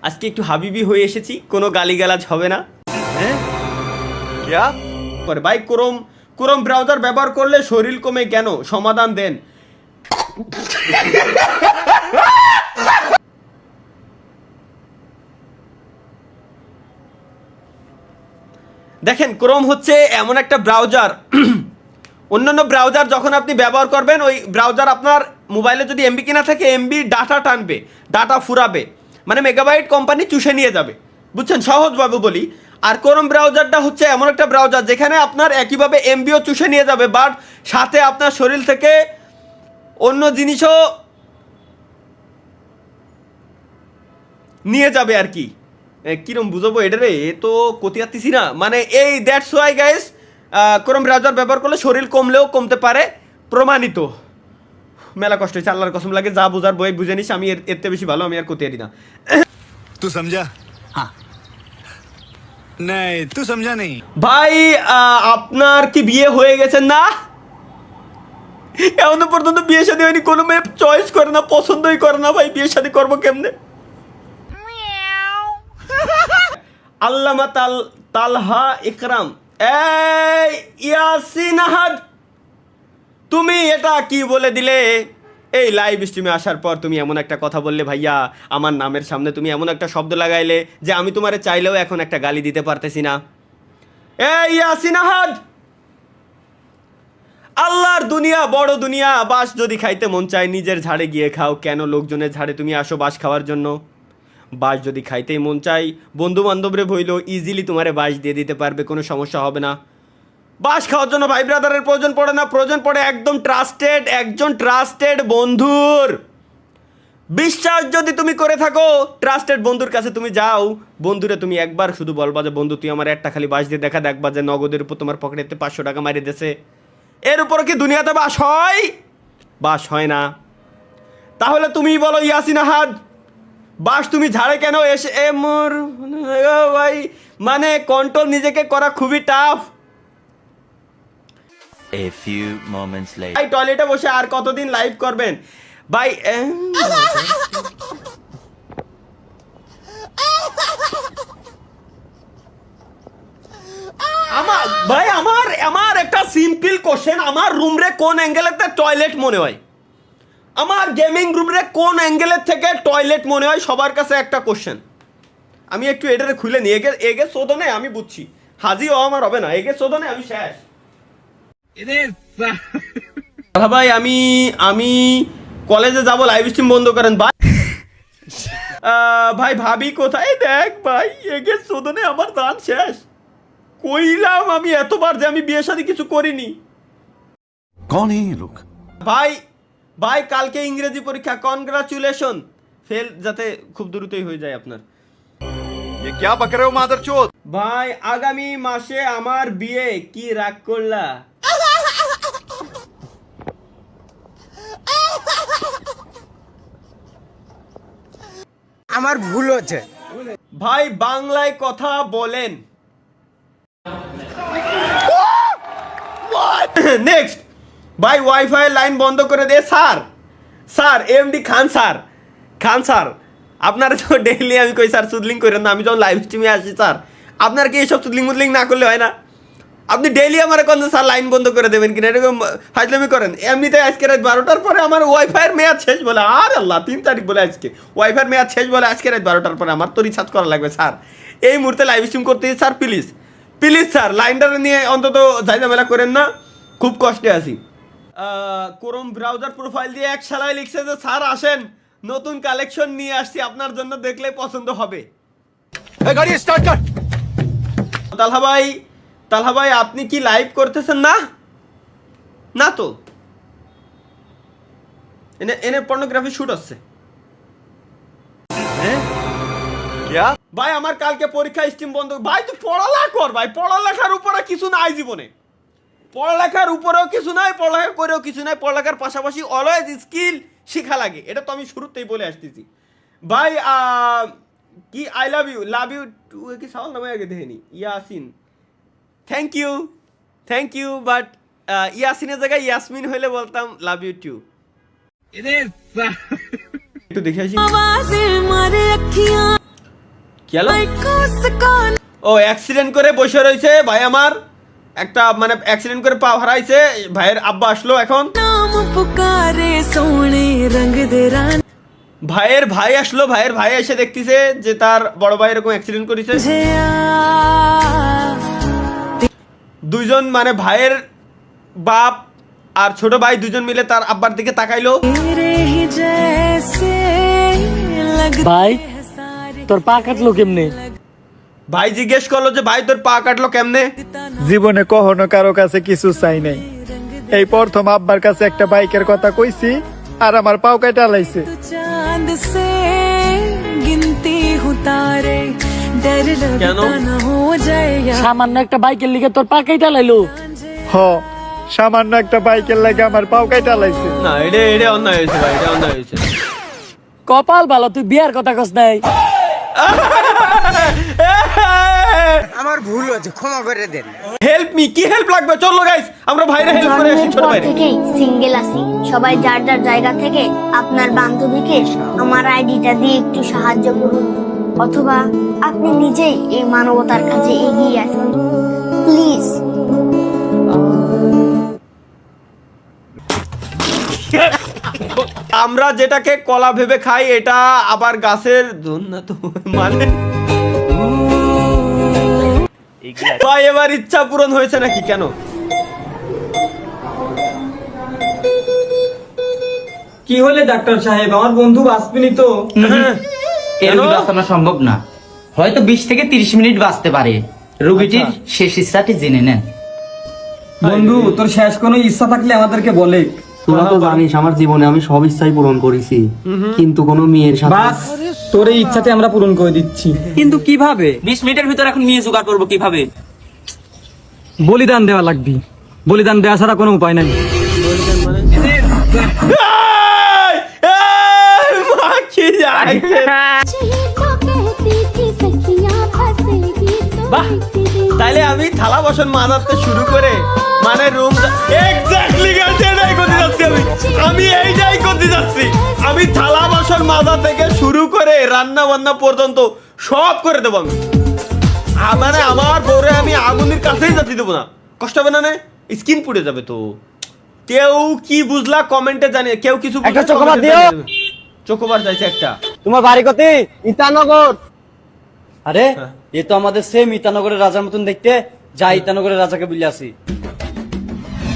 আজকে একটু হাবিবি হয়ে এসেছি, কোনো গালিগালাজ হবে না। হ্যাঁ ভাই, ক্রোম ব্রাউজার ব্যবহার করলে শরীর কমে কেন, সমাধান দেন। দেখেন, ক্রোম হচ্ছে এমন একটা ব্রাউজার, অন্যান্য ব্রাউজার যখন আপনি ব্যবহার করবেন, ওই ব্রাউজার আপনার মোবাইলে যদি এমবি কিনা থাকে, এমবি ডাটা টানবে, ডাটা ফুরাবে, মানে মেগাবাইট কোম্পানি চুষে নিয়ে যাবে, বুঝছেন, সহজভাবে বলি। আর ক্রোম ব্রাউজারটা হচ্ছে এমন একটা ব্রাউজার যেখানে আপনার একইভাবে এমবিও চুষে নিয়ে যাবে, বাট সাথে আপনার শরীর থেকে অন্য জিনিসও নিয়ে যাবে আর কি। কিরম বুঝাবো এটা রে, এ তো কতি আসতেছি না, মানে এই that's why guys Chrome browser ব্যবহার করলে শরীর কমলেও কমতে পারে, প্রমাণিত। মেলা কষ্ট হয়েছে, আল্লাহর কসম লাগে, যা বুঝার বই বুঝে নিস, আমি এর থেকে বেশি ভালো আমি আর কতিয়ারি না। तू समझा? हाँ नहीं तू समझा नहीं ভাই আপনার কি বিয়ে হয়ে গেছে না? এখনো পর্যন্ত বিয়ে শাদী হয়নি, কোনো মেয়ে চয়েস করে না, পছন্দই করে না, ভাই বিয়ে শাদী করবো কেমনে? আল্লামা তালহা ইকরাম, এই ইয়াসিন আহাদ, তুমি এটা কি বলে দিলে? এই লাইভ স্ট্রিমে আসার পর তুমি এমন একটা কথা বললে ভাইয়া, আমার নামের সামনে তুমি এমন একটা শব্দ লাগাইলে যে আমি তোমারে চাইলেও এখন একটা গালি দিতে পারতেছি না। এই ইয়াসিন আহাদ, আল্লাহর দুনিয়া বড় দুনিয়া, বাস যদি খাইতে মন চায় নিজের ঝাড়ে গিয়ে খাও, কেন লোকজনের ঝাড়ে তুমি আসো বাস খাওয়ার জন্য? বাস যদি খাইতেই মন চাই, বন্ধু বান্ধবরে বইল ইজিলি তোমারে বাস দিয়ে দিতে পারবে, কোনো সমস্যা হবে না। বাস খাওয়ার জন্য ভাই ব্রাদারের প্রয়োজন পড়ে না, প্রয়োজন পড়ে একদম একজন ট্রাস্টেড বন্ধুর। বিশ্বাস যদি তুমি করে থাকো, ট্রাস্টেড বন্ধুর কাছে তুমি যাও, বন্ধুরে তুমি একবার শুধু বলবা যে বন্ধু তুই আমার একটা খালি বাস দিয়ে দেখা, দেখবা যে নগদের উপর তোমার পকেটেতে 500 টাকা মারিয়ে দিয়েছে। এর উপর কি দুনিয়াতে বাস হয়? বাস হয় না। তাহলে তুমি বলো ইয়াসিন আহাদ, বাস তুমি ঝাড়ে কেন এসে মোর ভাই, মানে কন্ট্রোল নিজেকে করা খুবই tough. A few moments later. ভাই টয়লেটে বসে আর কতদিন লাইভ করবেন ভাই? আমার একটা সিম্পল কোশ্চেন, আমার রুম রে কোন অ্যাঙ্গেলেতে টয়লেট মনে হয়? আমার গেমিং রুম রে কোন অ্যাঙ্গেলের থেকে টয়লেট মনে হয়? সবার কাছে একটা কোশ্চেন। আমি একটু এটারে খুলে নিই, এগে শোধনে আমি বুঝছি, হাজিও আমার হবে না, এগে শোধনে আমি শেষ। ভাই আমি কলেজে যাব, লাইভ স্ট্রিম বন্ধ করেন ভাই। ভাই ভাবি কোথায়? দেখ ভাই, এগে শোধনে আমার দান শেষ। কইলাম আমি এতবার যে আমি বিয়ে শাদী কিছু করিনি। कौन है ये लोग? ভাই কালকে ইংরেজি পরীক্ষা, কনগ্রাচুলেশন। ফেল যাতে খুব দ্রুতই হয়ে যায় আপনার। ये क्या बक रहे हो मादरचोद ভাই আগামী মাসে আমার বিয়ে, কি রাগ করলা? আমার ভুল হচ্ছে ভাই বাংলায় কথা বলেন। নেক্সট ভাই ওয়াইফাই লাইন বন্ধ করে দে স্যার এমডি খান স্যার আপনারা তো ডেইলি আমি কই স্যার সুদলিং করেন না, আমি যখন লাইভ স্ট্রিমে আসি স্যার, আপনার কি এইসব সুদলিং মুদলিং না করলে হয় না? আপনি ডেইলি আমার কোন স্যার লাইন বন্ধ করে দেবেন কিনা, এরকম ফাজলামি করেন। এমনিতে আজকে রাত 12টার পরে আমার ওয়াইফাইয়ের মেয়াদ শেষ বলে, আর আল্লাহ 3 তারিখ বলে আজকে ওয়াইফাইয়ের মেয়াদ শেষ বলে আজকে রাত 12টার পরে আমার তো রিচার্জ করা লাগবে স্যার। এই মুহূর্তে লাইভ স্ট্রিম করতে স্যার, প্লিজ স্যার লাইনটা নিয়ে অন্তত ঝামেলা করেন না, খুব কষ্টে আছি। ক্রোম ব্রাউজার প্রোফাইল দিয়ে এক শালায় লিখছে যে স্যার আসেন, নতুন কালেকশন নিয়ে আসছি আপনার জন্য, দেখলে পছন্দ হবে। गाड़ी स्टार्ट कर তালহা ভাই আপনি কি লাইভ করতেছেন না? না তো এনে পর্নোগ্রাফি শুট হচ্ছে। क्या ভাই আমার কালকে পরীক্ষা, স্ট্রিম বন্ধ। ভাই তুই পড়ালেখা কর ভাই, পড়ালেখার উপরে কিছু নাই জীবনে, পড়ালেখার উপরেও কিছু নাই, পড়ালেখা করেও কিছু নাই, পড়ালেখার পাশাপাশি অলওয়েজ স্কিল শেখা লাগে, এটা তো আমি শুরুতেই বলে আসতেছি। ভাই কি আই লাভ ইউ টু কি সাউন্ড নামে আগে দেখেনি ইয়াসিন, থ্যাংক ইউ বাট ইয়াসিনের জায়গায় ইয়াসমিন হইলে বলতাম লাভ ইউ টু। একটু দেখে আসি। কি হলো? ও অ্যাক্সিডেন্ট করে বসে রয়েছে ভাই আমার, একটা মানে অ্যাক্সিডেন্ট করে পা হারাইছে, ভাইয়ের আব্বা আসলো এখন, ভাইয়ের ভাই আসলো, ভাইয়ের ভাই এসে দেখতেছে যে তার বড় ভাই এরকম অ্যাক্সিডেন্ট করেছে। দুইজন মানে ভাইয়ের বাপ আর ছোট ভাই দুজন মিলে তার আব্বার দিকে তাকাইলো। ভাই তোর পা কাটলো কেমনে? ভাই জিজ্ঞেস করলো যে ভাই তোর পা কাটলো কেমনে? জীবনে কখনো কারো কাছে কিছু চাই নাই, এই প্রথম আব্বার কাছে একটা বাইকের কথা কইছি আর আমার পাও কেটে লাইছে। কেন? সামান্য একটা বাইকের লিগে তোর পা কেটে লাইলো? হ, সামান্য একটা বাইকের লাগে আমার পাও কেটে লাইছে। না এটা অন্যায় হয়েছে ভাই, এটা অন্যায় হয়েছে। কপাল ভালো তুই বিয়ার কথা কস নাই। আমার ভুল হয়েছে, ক্ষমা করে দেন। হেল্প মি, কি হেল্প লাগবে? চলো গাইস আমরা ভাইরে হেল্প করে আসি। জন্মের ছোট পর ভাই থেকেই সিঙ্গেল আছি, সবাই যার যার জায়গা থেকে আপনার বান্ধবীকে আমার আইডিটা দিয়ে একটু সাহায্য করুন, অথবা আপনি নিজেই এই মানবতার কাছে এগিয়ে আসুন প্লিজ। আমরা যেটাকে কলা ভেবে খাই এটা আবার গাছের না তো মানে ভাই এবার ইচ্ছা পূরণ হয়েছে নাকি? কেন? কি হলে ডাক্তার সাহেব, আমার বন্ধু বাঁচবেনি তো? এর রোগী বাঁচানো সম্ভব না, হয়তো 20 থেকে 30 মিনিট বাঁচতে পারে। রোগীটির শেষ ইচ্ছাটি জেনে নেন। বন্ধু তোর শেষ কোনো ইচ্ছা থাকলে আমাদেরকে বলে। তোরা তো জানিস আমার জীবনে আমি সব ইচ্ছাই পূরণ করেছি, কিন্তু কোনো মেয়ের সাথে বাস তোর এই ইচ্ছাতে আমরা পূরণ করে দিচ্ছি। কিন্তু কিভাবে? 20 মিনিটের ভিতর এখন মেয়ে জোগাড় করবো কিভাবে? বলিদান দেওয়া লাগবে, বলিদান দেওয়া ছাড়া কোনো উপায় নাই। মা কি যায়? বাহ, তাইলে আমি থালা বাসন মাজাতে শুরু করে মানে রুম এক্স্যাক্টলি গাইস এটাই করতে যাচ্ছি আমি এইটাই করতে যাচ্ছি। আমি থালা বাসন মাজা থেকে শুরু করে রান্না বান্না পর্যন্ত সব করে দেবো আমি। মানে আমার বউরে আমি আগুনের কাছেই যেতে দেবো না, কষ্ট হবে না? স্কিন পুড়ে যাবে তো। কেউ কি বুঝলা কমেন্টে জানিয়ে, কেউ কিছু একটা চকোবার দিও। চকোবার চাইছে একটা। তোমার বাড়ি কোথায়? ইতানগর। আরে এ তো আমাদের সেম ইতানগরের রাজার মতন দেখতে, যা ইতানগরের রাজাকে বলে আসি।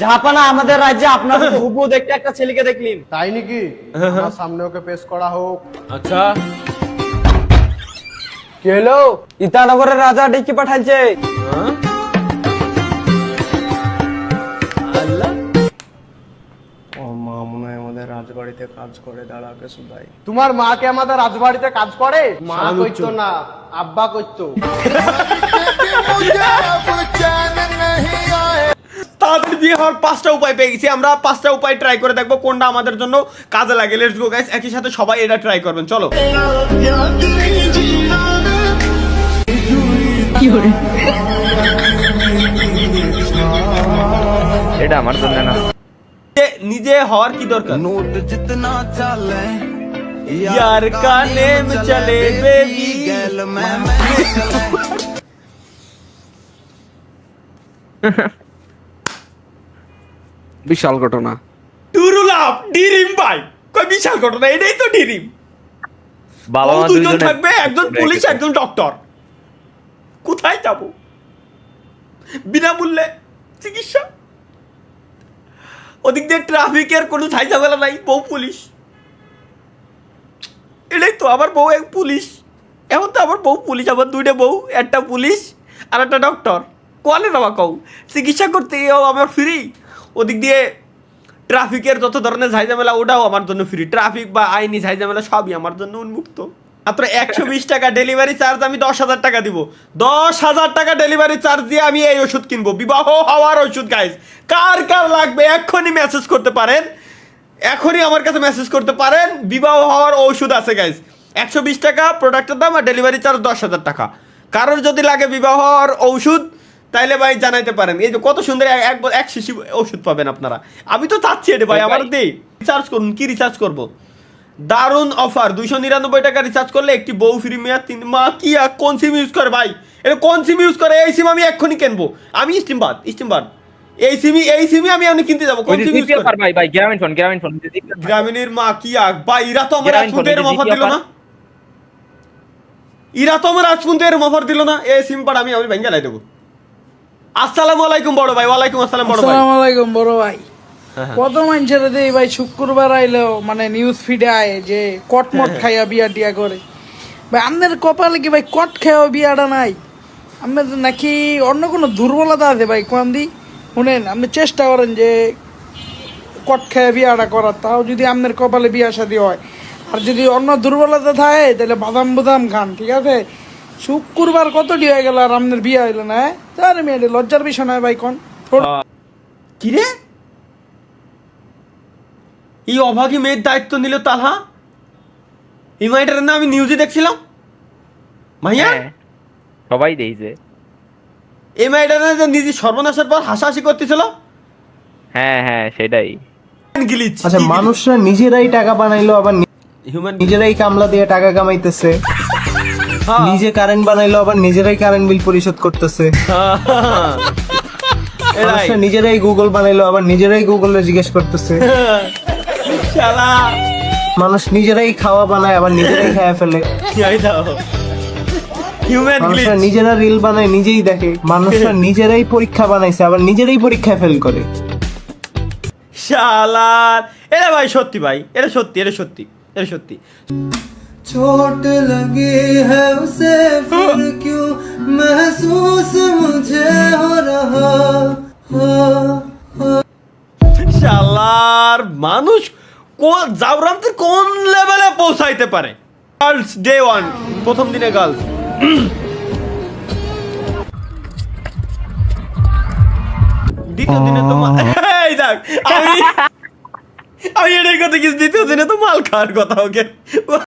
জাহাপানা, আমাদের রাজ্যে আপনার হুবহু দেখতে একটা ছেলেকে দেখলিম। তাই নাকি? আমার সামনে ওকে পেশ করা হোক। আচ্ছা কি হলো? ইতানগরের রাজা ডেকে পাঠাইছে। আল্লাহ, ও মা মনে হয় আমাদের রাজবাড়িতে কাজ করে, দাঁড়াকে সুদাই। তোমার মাকে আমাদের রাজবাড়িতে কাজ করে? মা কইতো না, আব্বা কইতো। তাদের বিয়ে হওয়ার 5টা উপায় পেয়ে গেছি আমরা। 5টা উপায় ট্রাই করে দেখবো কোনটা আমাদের জন্য কাজে লাগে। লেটস গো গাইস, একই সাথে সবাই এটা ট্রাই করবেন। চলো। এটা আমার জন্য না। নিজে হওয়ার কি দরকার? यार का नेम चले बेबी। বিশাল ঘটনা। টুরুলাভ ডিরিম ভাই, কই বিশাল ঘটনা? এটাই তো ডিরিম। বাবা মা দুজন দুজনে থাকবে, একজন পুলিশ একজন ডক্টর। কোথায় যাব? বিনামূল্যে চিকিৎসা। ওদিক দিয়ে ট্রাফিকের কোনো ঝামেলা নাই, বউ পুলিশ। এটাই তো আমার বউ এক পুলিশ। এখন তো আমার বউ পুলিশ, আমার 2টা বউ, একটা পুলিশ আর একটা ডক্টর। কোয়ালে যাওয়া কও চিকিৎসা করতে গিয়েও আমার ফ্রি। ওদিক দিয়ে ট্রাফিকের যত ধরনের ঝামেলা ওটাও আমার জন্য ফ্রি। ট্রাফিক বা আইনি ঝামেলা সবই আমার জন্য উন্মুক্ত। মাত্র 120 টাকা ডেলিভারি চার্জ, আমি 10,000 টাকা দিব। 10,000 টাকা ডেলিভারি চার্জ দিয়ে আমি এই ওষুধ কিনবো, বিবাহ হওয়ার ওষুধ গাইজ। কার কার লাগবে এখনই মেসেজ করতে পারেন, এখনই আমার কাছে মেসেজ করতে পারেন। বিবাহ হওয়ার ঔষধ আছে গাইজ, 120 টাকা প্রোডাক্টের দাম আর ডেলিভারি চার্জ 10,000 টাকা। কারোর যদি লাগে বিবাহ হওয়ার ঔষধ তাইলে ভাই জানাইতে পারেন। এই যে কত সুন্দর এক শিশি ওষুধ পাবেন আপনারা। আমি তো চাচ্ছি এটা ভাই, আমার দিই রিচার্জ করুন। কি রিচার্জ করবো? দারুণ অফার, 299 টাকা রিচার্জ করলে একটি বউ ফ্রি মেয়াদ 3 মা কি আর কোন সিম ইউজ করে ভাই, এটা কোন সিম ইউজ করে? এই সিম আমি এক্ষুনি কিনবো, আমি স্টিম বাদ এই সিমই আমি এমনি কিনতে যাবো। কোন সিম ইউজ করে? ভাই ভাই গ্রামীণ ফোন গ্রামীণের মা কি আর ভাই, এরা তো আমার রাজপুতের অফার দিল না, এই সিম পার আমি ভেঙে লাই দেবো। আসসালামু আলাইকুম বড় ভাই। ওয়ালাইকুম আসসালাম বড় ভাই। আসসালামু আলাইকুম বড় ভাই। কত মানুষের দেই ভাই শুক্রবার আইলেও মানে নিউজ ফিডে আয় যে কটমট খাইয়া বিয়া টিয়া করে। ভাই আপনার কপালে কি ভাই কট খাইয়া বিয়াটা নাই? আপনার নাকি অন্য কোনো দুর্বলতা আছে ভাই? কোন দি শুনেন, আপনি চেষ্টা করেন যে কট খাইয়া বিয়াটা করার, তাও যদি আপনার কপালে বিয়া শাদী হয়। আর যদি অন্য দুর্বলতা থাকে তাহলে বাদাম খান, ঠিক আছে? শুক্রবার কতটি হয়ে গেল আর আপনার বিয়ে হইলো না? তার মেয়ে লজ্জার বিষয় নয় ভাই কোন? কি রে, এই অভাগী মেয়ের দায়িত্ব নিল তালহা? এই মাইটার না আমি নিউজে দেখছিলাম ভাইয়া, সবাই দেখছে। এই মাইটার না নিজে সর্বনাশের পর হাসাহাসি করতেছিল। হ্যাঁ হ্যাঁ সেটাই। গিলিচ আচ্ছা, মানুষরা নিজেরাই টাকা বানাইলো, আবার হিউম্যান নিজেরাই কামলা দিয়ে টাকা কামাইতেছে, নিজে কারেন্ট বানাইলো, আবার নিজেরাই কারেন্ট বিল পরিশোধ করতেছে। মানুষরা নিজেরাই গুগল বানাইলো, আবার নিজেরাই গুগলে জিজ্ঞেস করতেছে। শালা মানুষ নিজেরাই খাওয়া বানায়, আবার নিজেরাই খাওয়া ফেলে। Human glitch. মানুষরা নিজেরা রিল বানায়, নিজেই দেখে। মানুষরা নিজেরাই পরীক্ষা বানাইছে, আবার নিজেরাই পরীক্ষায় ফেল করে। শালার এটা ভাই সত্যি ভাই, এটা সত্যি। चोट लगी है उसे फिर क्यों महसूस मुझे हो रहा শালার মানুষ জাবরামতে কোন লেভেলে পৌঁছাইতে পারে? গার্লস ডে 1 প্রথম দিনে গার্লস, দ্বিতীয় দিনে তো এই দেখ আমি এটাই কথা কি, দ্বিতীয় দিনে তো মাল খাওয়ার কথা ওকে।